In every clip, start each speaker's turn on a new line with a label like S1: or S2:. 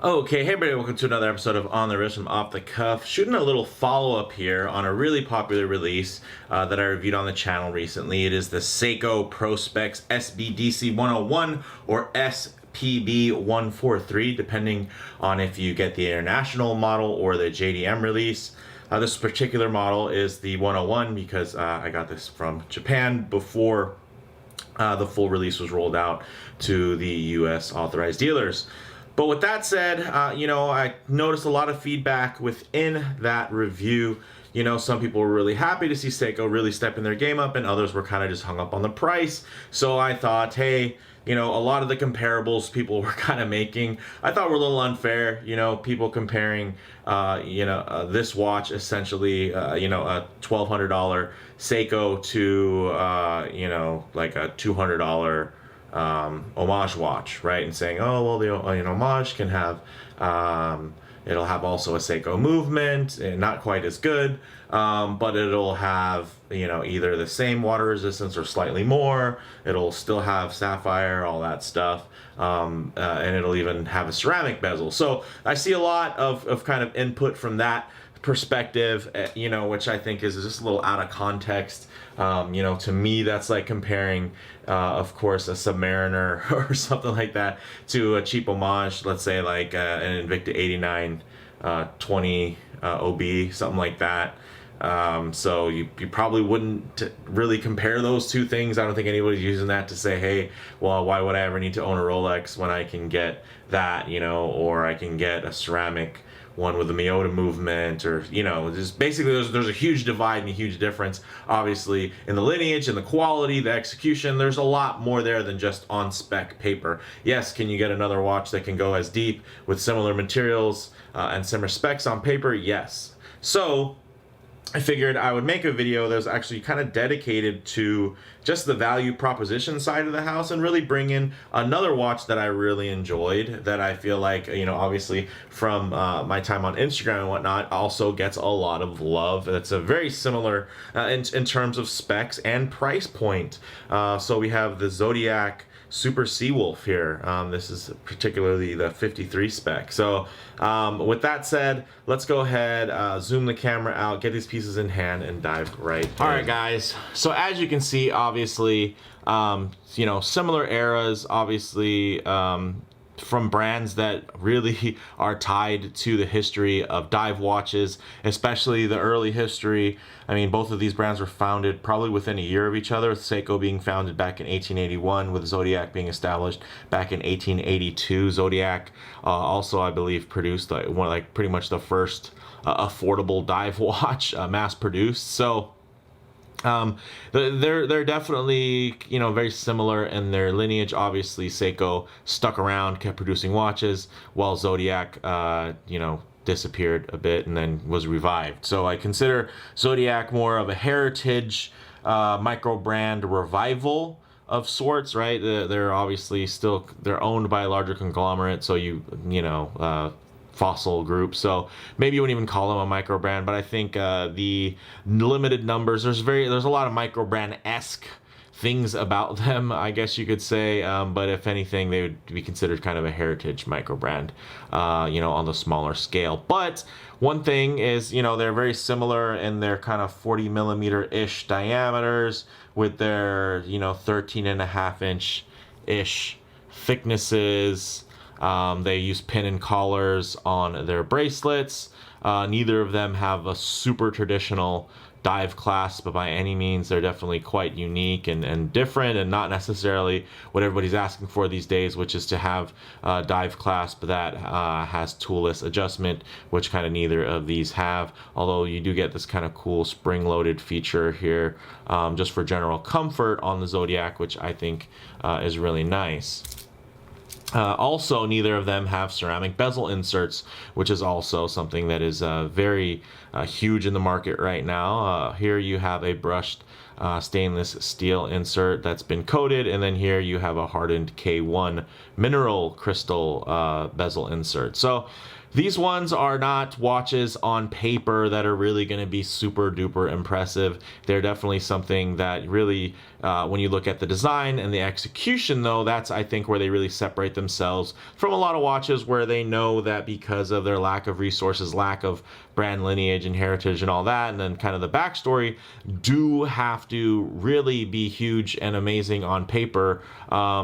S1: Okay, hey everybody, welcome to another episode of On the Wrist from Off the Cuff. Shooting a little follow-up here on a really popular release that I reviewed on the channel recently. It is the Seiko Prospex SBDC101 or SPB143, depending on if you get the international model or the JDM release. This particular model is the 101 because I got this from Japan before the full release was rolled out to the US authorized dealers. But with that said, I noticed a lot of feedback within that review. Some people were really happy to see Seiko really stepping their game up, and others were kind of just hung up on the price. So I thought, hey, a lot of the comparables people were kind of making, I thought were a little unfair. People comparing, this watch essentially, a $1,200 Seiko to, like a $200 homage watch, right? And saying, oh well, the homage can have it'll have also a Seiko movement, and not quite as good, but it'll have either the same water resistance or slightly more. It'll still have sapphire, all that stuff, and it'll even have a ceramic bezel. So I see a lot of kind of input from that perspective, which I think is just a little out of context. To me, that's like comparing, of course, a Submariner or something like that to a cheap homage, let's say like an Invicta 89 20 OB, something like that. So you probably wouldn't really compare those two things. I don't think anybody's using that to say, hey, well, why would I ever need to own a Rolex when I can get that, or I can get a ceramic one with a Miyota movement, or just basically there's a huge divide and a huge difference, obviously, in the lineage and the quality, the execution. There's a lot more there than just on spec paper. Yes, can you get another watch that can go as deep with similar materials and similar specs on paper? Yes. So I figured I would make a video that was actually kind of dedicated to just the value proposition side of the house, and really bring in another watch that I really enjoyed, that I feel like, obviously from my time on Instagram and whatnot, also gets a lot of love. It's a very similar in terms of specs and price point. So we have the Zodiac Super Sea Wolf here. This is particularly the 53 spec. So with that said, let's go ahead, zoom the camera out, get these pieces in hand, and dive right in. All right, guys. So as you can see, obviously, similar eras, obviously, from brands that really are tied to the history of dive watches, especially the early history. I mean, both of these brands were founded probably within a year of each other, with Seiko being founded back in 1881, with Zodiac being established back in 1882. Zodiac also, I believe, produced pretty much the first affordable dive watch mass produced. So they're definitely, very similar in their lineage. Obviously, Seiko stuck around, kept producing watches, while Zodiac, disappeared a bit and then was revived. So I consider Zodiac more of a heritage micro brand revival of sorts, right? They're obviously still, they're owned by a larger conglomerate, so fossil group, so maybe you wouldn't even call them a micro brand. But I think the limited numbers, there's a lot of micro brand-esque things about them, I guess you could say, but if anything, they would be considered kind of a heritage micro brand, on the smaller scale. But one thing is, they're very similar in their kind of 40 millimeter ish diameters, with their 13.5 inch thicknesses. They use pin and collars on their bracelets. Neither of them have a super traditional dive clasp by any means. They're definitely quite unique and different, and not necessarily what everybody's asking for these days, which is to have a dive clasp that has toolless adjustment, which kind of neither of these have. Although you do get this kind of cool spring-loaded feature here, just for general comfort on the Zodiac, which I think is really nice. Also, neither of them have ceramic bezel inserts, which is also something that is very huge in the market right now. Here you have a brushed stainless steel insert that's been coated, and then here you have a hardened K1 mineral crystal bezel insert. So these ones are not watches on paper that are really going to be super duper impressive. They're definitely something that really, when you look at the design and the execution though, that's I think where they really separate themselves from a lot of watches where they know that because of their lack of resources, lack of brand lineage and heritage and all that, and then kind of the backstory, do have to really be huge and amazing on paper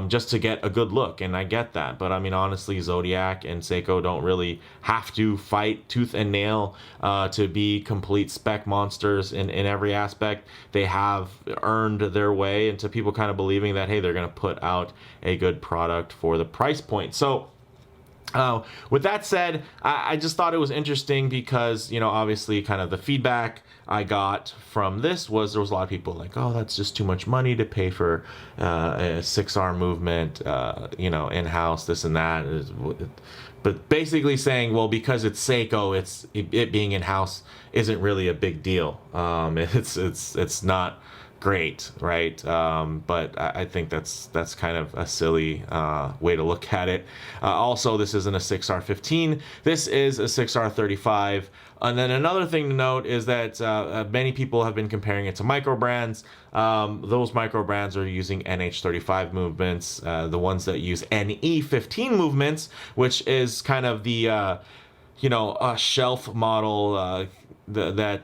S1: just to get a good look. And I get that, but I mean, honestly, Zodiac and Seiko don't really have to fight tooth and nail to be complete spec monsters in every aspect. They have earned their way into people kind of believing that, hey, they're going to put out a good product for the price point. So with that said, I just thought it was interesting because, you know, obviously kind of the feedback I got from this was there was a lot of people like, oh, that's just too much money to pay for a 6R movement, you know, in-house, this and that. But basically saying, well, because it's Seiko, it being in-house isn't really a big deal. It's not great, right? But I think that's kind of a silly way to look at it. Also, this isn't a 6R15. This is a 6R35. And then another thing to note is that many people have been comparing it to microbrands. Those microbrands are using NH35 movements. The ones that use NE15 movements, which is kind of the you know, a shelf model that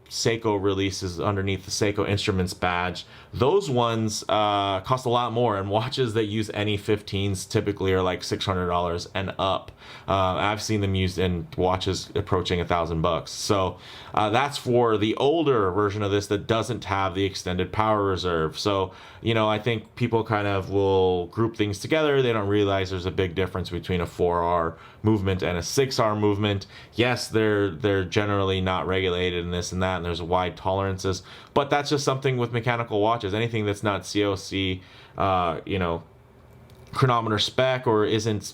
S1: Seiko releases underneath the Seiko Instruments badge. Those ones cost a lot more, and watches that use NE15s typically are like $600 and up. I've seen them used in watches approaching $1,000. So that's for the older version of this that doesn't have the extended power reserve. So, you know, I think people kind of will group things together. They don't realize there's a big difference between a 4R movement and a 6R movement. Yes, they're generally not regulated in this and that, and there's wide tolerances, but that's just something with mechanical watches. Anything that's not COC, you know, chronometer spec, or isn't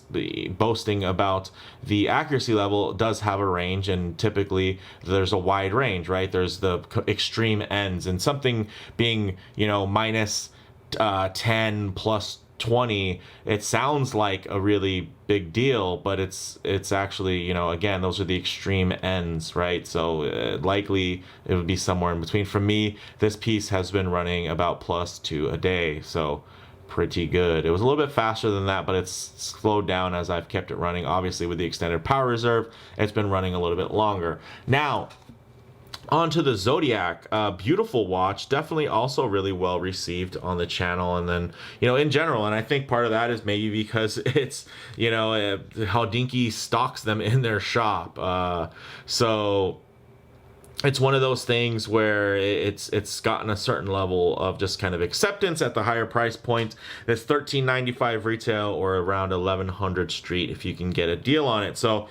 S1: boasting about the accuracy level, does have a range, and typically there's a wide range, right? There's the extreme ends, and something being, you know, minus 10 plus 20, it sounds like a really big deal, but it's actually, you know, again, those are the extreme ends, right? So likely it would be somewhere in between. For me, this piece has been running about +2 a day, so pretty good. It was a little bit faster than that, but it's slowed down as I've kept it running. Obviously, with the extended power reserve, it's been running a little bit longer. Now, onto the Zodiac. Beautiful watch, definitely also really well received on the channel, and then, you know, in general. And I think part of that is maybe because it's, you know, how Dinky stocks them in their shop. So it's one of those things where it's gotten a certain level of just kind of acceptance at the higher price point. It's $13.95 retail, or around $1,100 street if you can get a deal on it. So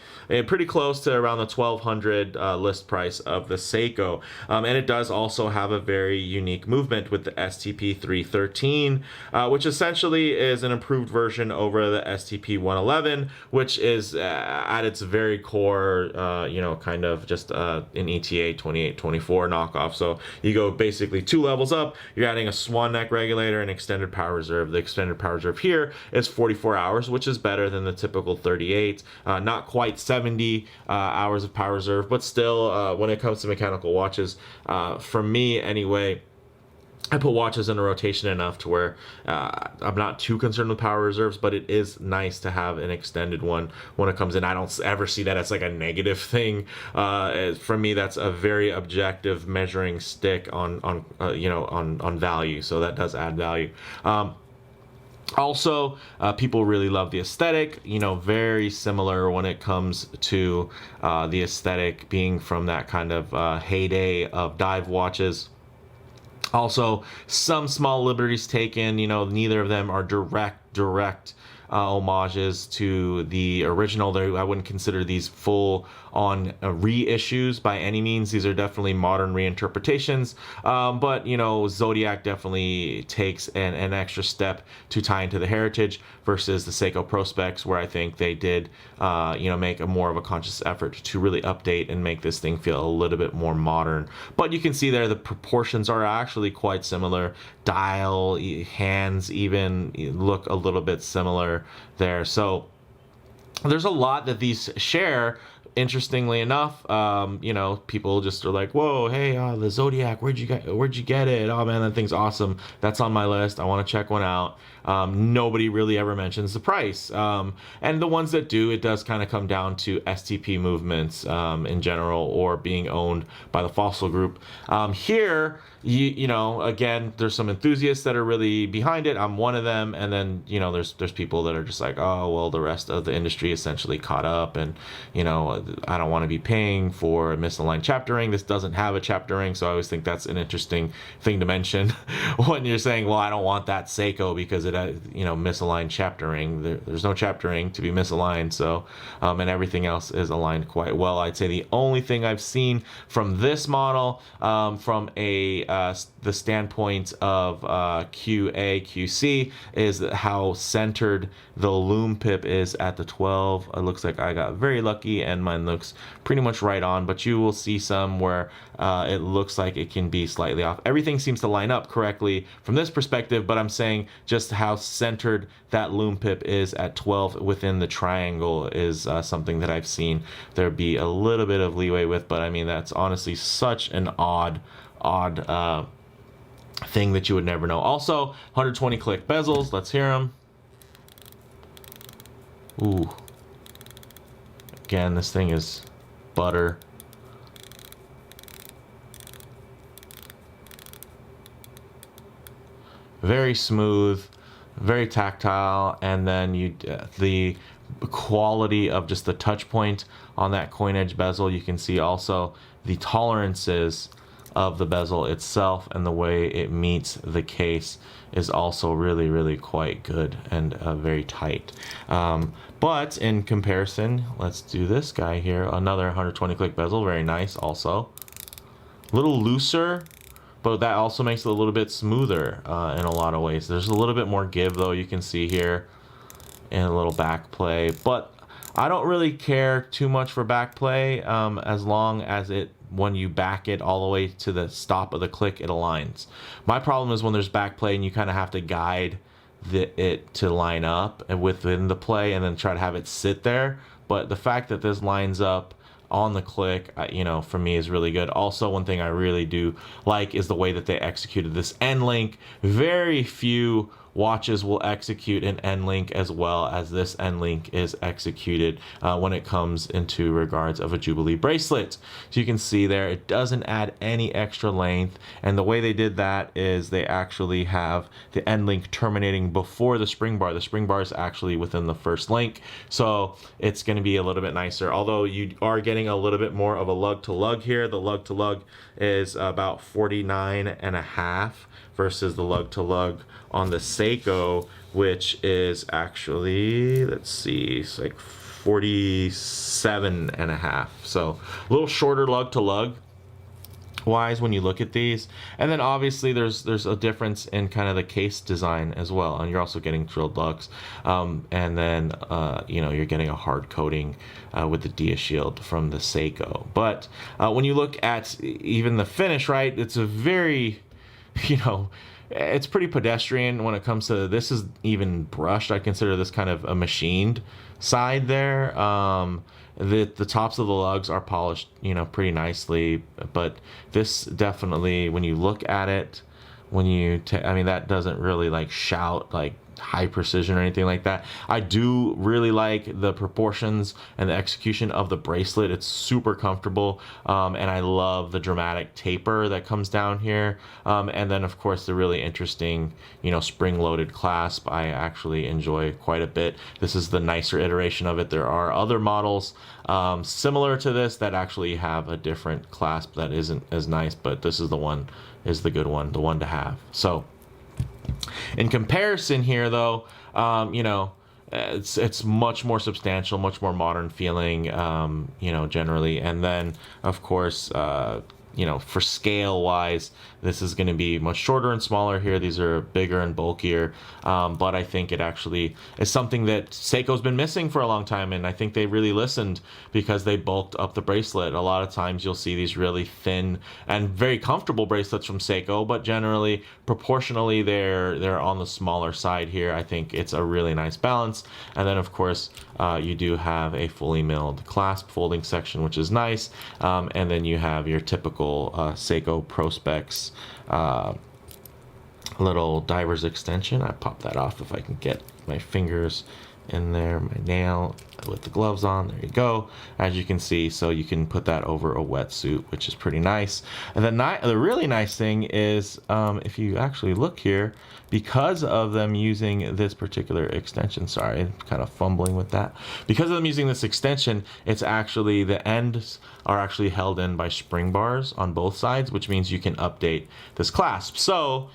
S1: pretty close to around the $1,200 list price of the Seiko. And it does also have a very unique movement with the STP313, which essentially is an improved version over the STP111, which is at its very core, you know, kind of just an ETA 2824 knockoff. So you go basically 2 levels up, you're adding a swan neck regulator and extended power reserve. The extended power reserve here is 44 hours, which is better than the typical 38. Not quite 70 hours of power reserve, but still, when it comes to mechanical watches, for me anyway, I put watches in a rotation enough to where I'm not too concerned with power reserves, but it is nice to have an extended one when it comes in. I don't ever see that as like a negative thing. For me, that's a very objective measuring stick on you know, on value. So that does add value. Also, people really love the aesthetic, you know, very similar when it comes to the aesthetic being from that kind of heyday of dive watches. Also, some small liberties taken, you know, neither of them are direct homages to the original. I wouldn't consider these full on reissues by any means. These are definitely modern reinterpretations, but you know, Zodiac definitely takes an extra step to tie into the heritage versus the Seiko Prospex, where I think they did you know, make a more of a conscious effort to really update and make this thing feel a little bit more modern. But you can see there the proportions are actually quite similar. Dial, hands even look a little bit similar there. So there's a lot that these share. Interestingly enough, you know, people just are like, "Whoa, hey, the Zodiac, where'd you get it? Oh man, that thing's awesome. That's on my list. I want to check one out." Nobody really ever mentions the price, and the ones that do, it does kind of come down to STP movements in general, or being owned by the Fossil Group. Here, you know, again, there's some enthusiasts that are really behind it. I'm one of them, and then, you know, there's people that are just like, oh well, the rest of the industry essentially caught up, and, you know, I don't want to be paying for a misaligned chaptering. This doesn't have a chaptering, so I always think that's an interesting thing to mention when you're saying, well, I don't want that Seiko because it has, you know, misaligned chaptering. There's no chaptering to be misaligned, so and everything else is aligned quite well. I'd say the only thing I've seen from this model, from the standpoint of QA QC, is how centered the Lume pip is at the 12. It looks like I got very lucky, and mine looks pretty much right on, but you will see some where it looks like it can be slightly off. Everything seems to line up correctly from this perspective, but I'm saying just how centered that Lume pip is at 12 within the triangle is something that I've seen there be a little bit of leeway with. But I mean, that's honestly such an odd thing that you would never know. Also, 120 click bezels. Let's hear them. Ooh. Again, this thing is butter. Very smooth, very tactile, and then the quality of just the touch point on that coin edge bezel. You can see also the tolerances of the bezel itself, and the way it meets the case is also really, really quite good and very tight. But in comparison, let's do this guy here. Another 120 click bezel, very nice also. A little looser, but that also makes it a little bit smoother in a lot of ways. There's a little bit more give though, you can see here, and a little back play. But I don't really care too much for back play as long as when you back it all the way to the stop of the click, it aligns. My problem is when there's back play and you kind of have to guide it to line up and within the play, and then try to have it sit there. But the fact that this lines up on the click, you know, for me is really good. Also, one thing I really do like is the way that they executed this end link. Very few watches will execute an end link as well as this end link is executed when it comes into regards of a Jubilee bracelet. So you can see there, it doesn't add any extra length, and the way they did that is they actually have the end link terminating before the spring bar. The spring bar is actually within the first link, so it's going to be a little bit nicer, although you are getting a little bit more of a lug to lug here. The lug to lug is about 49.5 versus the lug to lug on the Seiko, which is actually, let's see, it's like 47.5. So a little shorter lug to lug wise when you look at these. And then obviously there's a difference in kind of the case design as well, and you're also getting drilled lugs, and then you know, you're getting a hard coating with the Dia shield from the Seiko. But when you look at even the finish, right, it's a very, you know, it's pretty pedestrian when it comes to this. Is even brushed. I consider this kind of a machined side there. The tops of the lugs are polished, you know, pretty nicely, but this definitely, when you look at it, when you I mean, that doesn't really like shout like high precision or anything like that. I do really like the proportions and the execution of the bracelet. It's super comfortable, and I love the dramatic taper that comes down here, and then of course the really interesting, you know, spring-loaded clasp I actually enjoy quite a bit. This is the nicer iteration of it. There are other models similar to this that actually have a different clasp that isn't as nice, but this is the good one, the one to have. So in comparison here, though, you know, it's much more substantial, much more modern feeling, you know, generally. And then, of course, you know, for scale wise, this is going to be much shorter and smaller here. These are bigger and bulkier, but I think it actually is something that Seiko's been missing for a long time, and I think they really listened because they bulked up the bracelet. A lot of times you'll see these really thin and very comfortable bracelets from Seiko, but generally, proportionally, they're on the smaller side here. I think it's a really nice balance. And then, of course, you do have a fully milled clasp folding section, which is nice. And then you have your typical Seiko Prospex little diver's extension. I pop that off if I can get my fingers in there, my nail with the gloves on. There you go. As you can see, so you can put that over a wetsuit, which is pretty nice. And then the really nice thing is, if you actually look here, because of them using this particular extension, sorry, I'm kind of fumbling with that. Because of them using this extension, it's actually, the ends are actually held in by spring bars on both sides, which means you can update this clasp. So,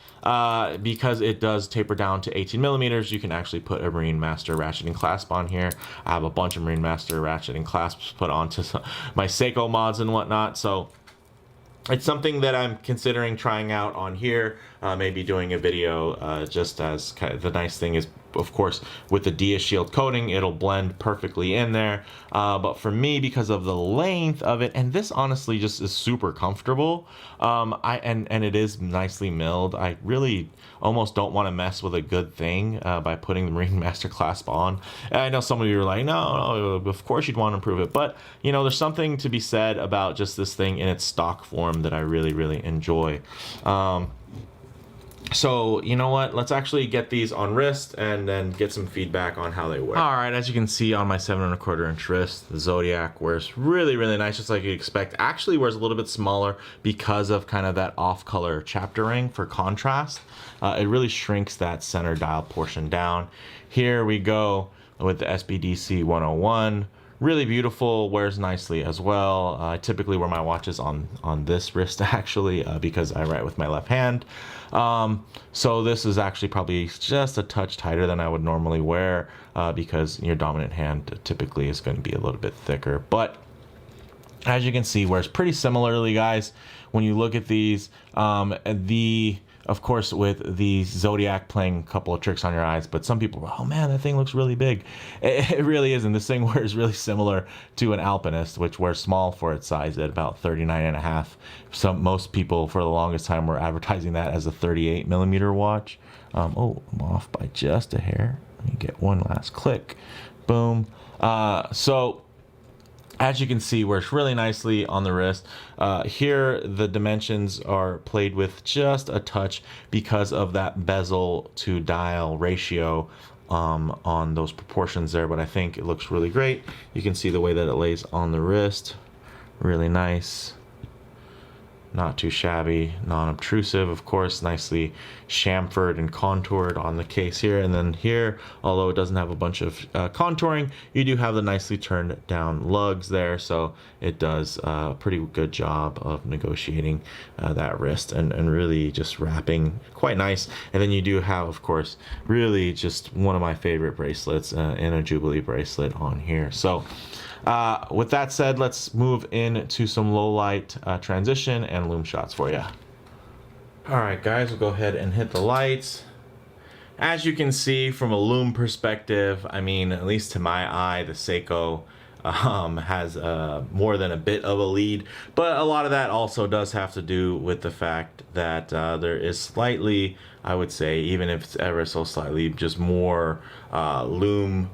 S1: because it does taper down to 18 millimeters, you can actually put a Marine Master ratcheting clasp on here. I have a bunch of Marine Master ratcheting clasps put onto my Seiko mods and whatnot, so it's something that I'm considering trying out on here, maybe doing a video, just as kind of, the nice thing is, of course, with the Dia Shield coating, it'll blend perfectly in there. But for me, because of the length of it, and this honestly just is super comfortable, and it is nicely milled, I really almost don't want to mess with a good thing by putting the Marine Master clasp on. And I know some of you are like, no, of course you'd want to improve it. But, you know, there's something to be said about just this thing in its stock form that I really, really enjoy. So, you know what, let's actually get these on wrist and then get some feedback on how they wear. All right, as you can see on my 7¼ inch wrist, the Zodiac wears really, really nice, just like you'd expect. Actually wears a little bit smaller because of kind of that off-color chapter ring for contrast. It really shrinks that center dial portion down. Here we go with the SBDC101. Really beautiful, wears nicely as well. I typically wear my watches on this wrist actually, because I write with my left hand. So this is actually probably just a touch tighter than I would normally wear, because your dominant hand typically is going to be a little bit thicker. But as you can see, wears pretty similarly, guys. When you look at these, of course, with the Zodiac playing a couple of tricks on your eyes, but some people are, oh man, that thing looks really big. It really isn't. This thing wears really similar to an Alpinist, which wears small for its size at about 39.5. Most people for the longest time were advertising that as a 38 millimeter watch. Oh, I'm off by just a hair. Let me get one last click. Boom. So as you can see, works really nicely on the wrist. Here, the dimensions are played with just a touch because of that bezel to dial ratio on those proportions there, but I think it looks really great. You can see the way that it lays on the wrist. Really nice. Not too shabby, non-obtrusive, of course, nicely chamfered and contoured on the case here. And then here, although it doesn't have a bunch of contouring, you do have the nicely turned down lugs there. So it does a pretty good job of negotiating that wrist and really just wrapping quite nice. And then you do have, of course, really just one of my favorite bracelets, and a Jubilee bracelet on here. So with that said, let's move into some low light transition and Lume shots for you. All right, guys, we'll go ahead and hit the lights. As you can see from a Lume perspective, I mean, at least to my eye, the Seiko has more than a bit of a lead, but a lot of that also does have to do with the fact that there is slightly, I would say, even if it's ever so slightly, just more Lume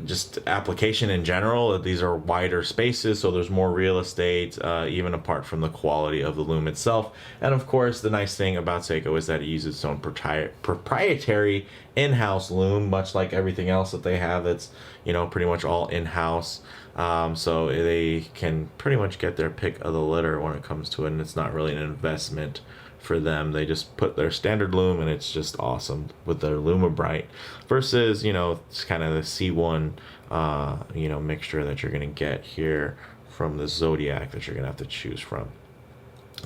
S1: just application in general. These are wider spaces, so there's more real estate, even apart from the quality of the Lume itself. And of course, the nice thing about Seiko is that it uses its own proprietary in-house Lume, much like everything else that they have that's, you know, pretty much all in-house. So they can pretty much get their pick of the litter when it comes to it, and it's not really an investment for them. They just put their standard Lume and it's just awesome with their Luma Bright versus, you know, it's kind of the C1 you know, mixture that you're gonna get here from the Zodiac that you're gonna have to choose from.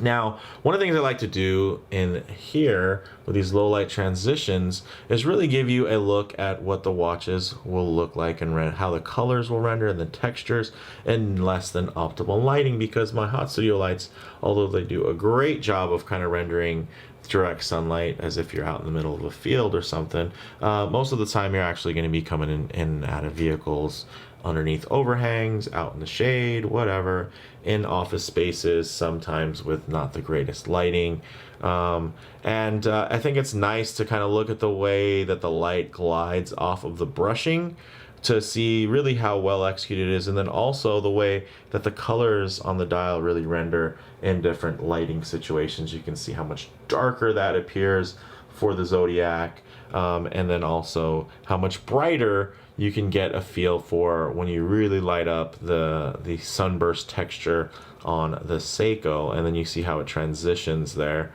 S1: Now, one of the things I like to do in here with these low light transitions is really give you a look at what the watches will look like and how the colors will render and the textures in less than optimal lighting, because my hot studio lights, although they do a great job of kind of rendering direct sunlight as if you're out in the middle of a field or something, most of the time you're actually going to be coming in and out of vehicles, underneath overhangs, out in the shade, whatever, in office spaces, sometimes with not the greatest lighting. I think it's nice to kind of look at the way that the light glides off of the brushing to see really how well executed it is, and then also the way that the colors on the dial really render in different lighting situations. You can see how much darker that appears for the Zodiac, and then also how much brighter you can get a feel for when you really light up the sunburst texture on the Seiko, and then you see how it transitions there,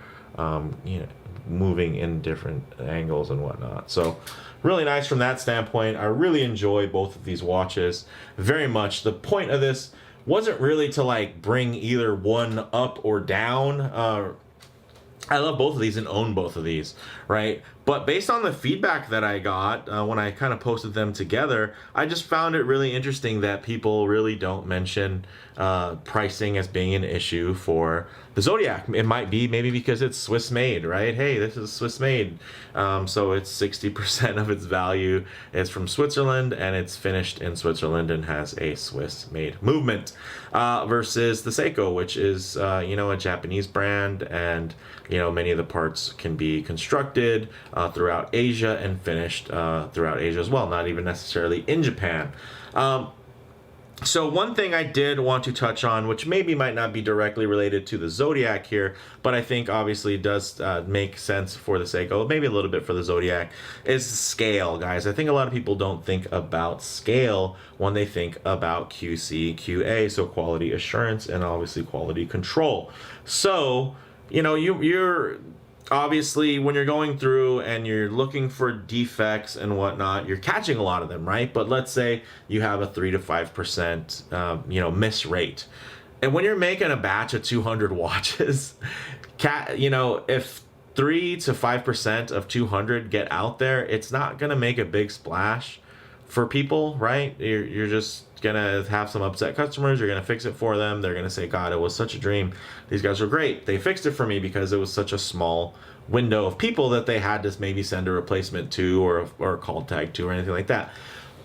S1: moving in different angles and whatnot. So really nice from that standpoint. I really enjoy both of these watches very much. The point of this wasn't really to like bring either one up or down. I love both of these and own both of these, right? But based on the feedback that I got when I kind of posted them together, I just found it really interesting that people really don't mention pricing as being an issue for the Zodiac. It might be maybe because it's Swiss made, right? Hey, this is Swiss made. So it's 60% of its value is from Switzerland, and it's finished in Switzerland and has a Swiss made movement, versus the Seiko, which is, a Japanese brand, and, many of the parts can be constructed throughout Asia and finished throughout Asia as well, not even necessarily in Japan. So one thing I did want to touch on, which maybe might not be directly related to the Zodiac here, but I think obviously does make sense for the Seiko, maybe a little bit for the Zodiac, is scale, guys. I think a lot of people don't think about scale when they think about QC, QA, so quality assurance, and obviously quality control. So, you're obviously, when you're going through and you're looking for defects and whatnot, you're catching a lot of them, right? But let's say you have a 3 to 5% miss rate, and when you're making a batch of 200 watches, if 3 to 5% of 200 get out there, it's not gonna make a big splash for people, right? You're just gonna have some upset customers. You're gonna fix it for them. They're gonna say, God, it was such a dream. These guys were great. They fixed it for me because it was such a small window of people that they had to maybe send a replacement to or a call tag to or anything like that.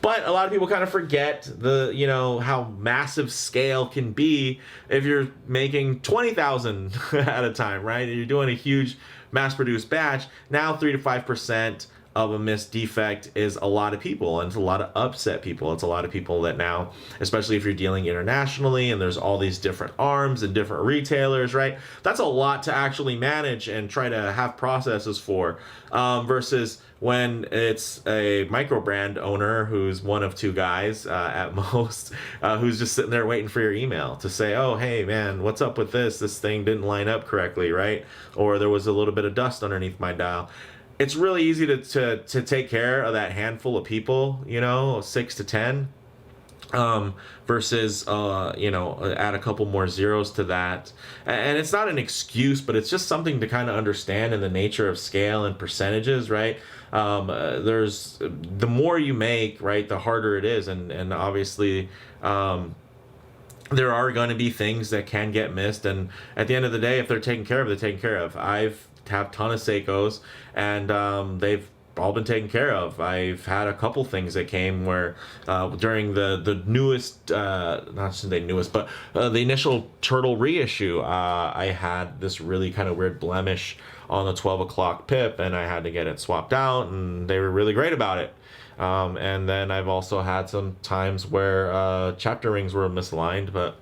S1: But a lot of people kind of forget how massive scale can be if you're making 20,000 at a time, right? And you're doing a huge mass-produced batch. Now 3 to 5% of a missed defect is a lot of people, and it's a lot of upset people. It's a lot of people that now, especially if you're dealing internationally and there's all these different arms and different retailers, right? That's a lot to actually manage and try to have processes for, versus when it's a microbrand owner who's one of two guys at most, who's just sitting there waiting for your email to say, oh, hey, man, what's up with this? This thing didn't line up correctly, right? Or there was a little bit of dust underneath my dial. It's really easy to take care of that handful of people, 6 to 10, versus, add a couple more zeros to that. And it's not an excuse, but it's just something to kind of understand in the nature of scale and percentages, right? There's the more you make, right, the harder it is. And obviously, there are going to be things that can get missed. And at the end of the day, if they're taken care of, they're taken care of. I've have a ton of Seikos, and they've all been taken care of. I've had a couple things that came where during the newest, not to say newest, but the initial Turtle reissue, I had this really kind of weird blemish on the 12 o'clock pip, and I had to get it swapped out, and they were really great about it. And then I've also had some times where chapter rings were misaligned, but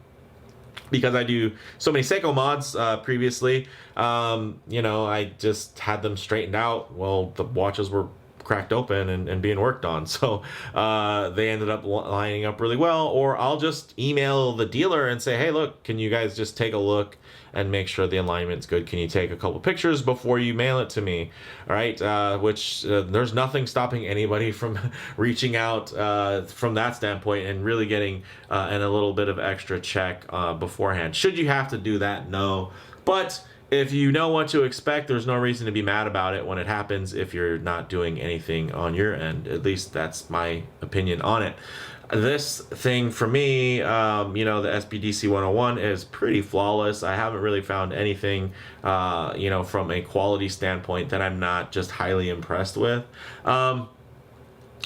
S1: because I do so many Seiko mods previously, I just had them straightened out. Well, the watches were cracked open and being worked on, so they ended up lining up really well. Or I'll just email the dealer and say, hey, look, can you guys just take a look and make sure the alignment's good? Can you take a couple pictures before you mail it to me? All right, which there's nothing stopping anybody from reaching out from that standpoint and really getting and a little bit of extra check beforehand. Should you have to do that? No. But if you know what to expect, there's no reason to be mad about it when it happens if you're not doing anything on your end. At least that's my opinion on it. This thing for me, you know, the SBDC101 is pretty flawless. I haven't really found anything, you know, from a quality standpoint that I'm not just highly impressed with.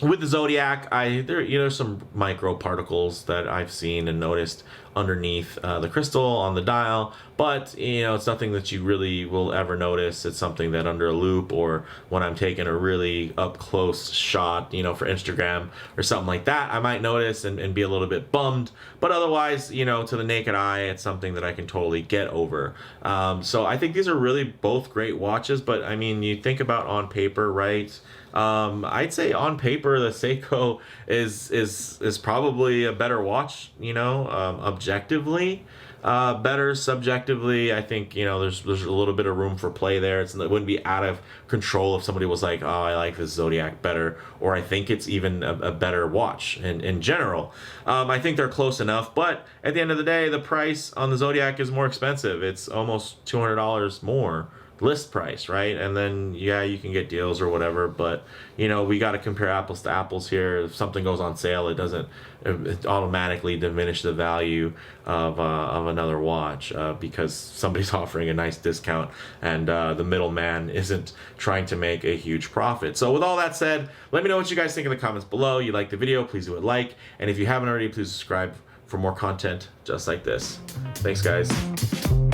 S1: With the Zodiac, there, you know, some micro particles that I've seen and noticed underneath the crystal on the dial, but you know, it's nothing that you really will ever notice. It's something that under a loop, or when I'm taking a really up close shot, you know, for Instagram or something like that, I might notice and be a little bit bummed. But otherwise, you know, to the naked eye, it's something that I can totally get over. So I think these are really both great watches, but I mean, you think about on paper, right? I'd say on paper the Seiko is probably a better watch, you know, objectively. Better subjectively, I think, you know, there's a little bit of room for play there. It wouldn't be out of control if somebody was like, oh, I like this Zodiac better, or I think it's even a better watch in general. I think they're close enough, but at the end of the day, the price on the Zodiac is more expensive. It's almost $200 more list price, right? And then yeah, you can get deals or whatever, but you know, we got to compare apples to apples here. If something goes on sale, it doesn't automatically diminish the value of another watch because somebody's offering a nice discount and the middleman isn't trying to make a huge profit. So with all that said, let me know what you guys think in the comments below. You like the video, please do a like, and if you haven't already, please subscribe for more content just like this. Thanks, guys.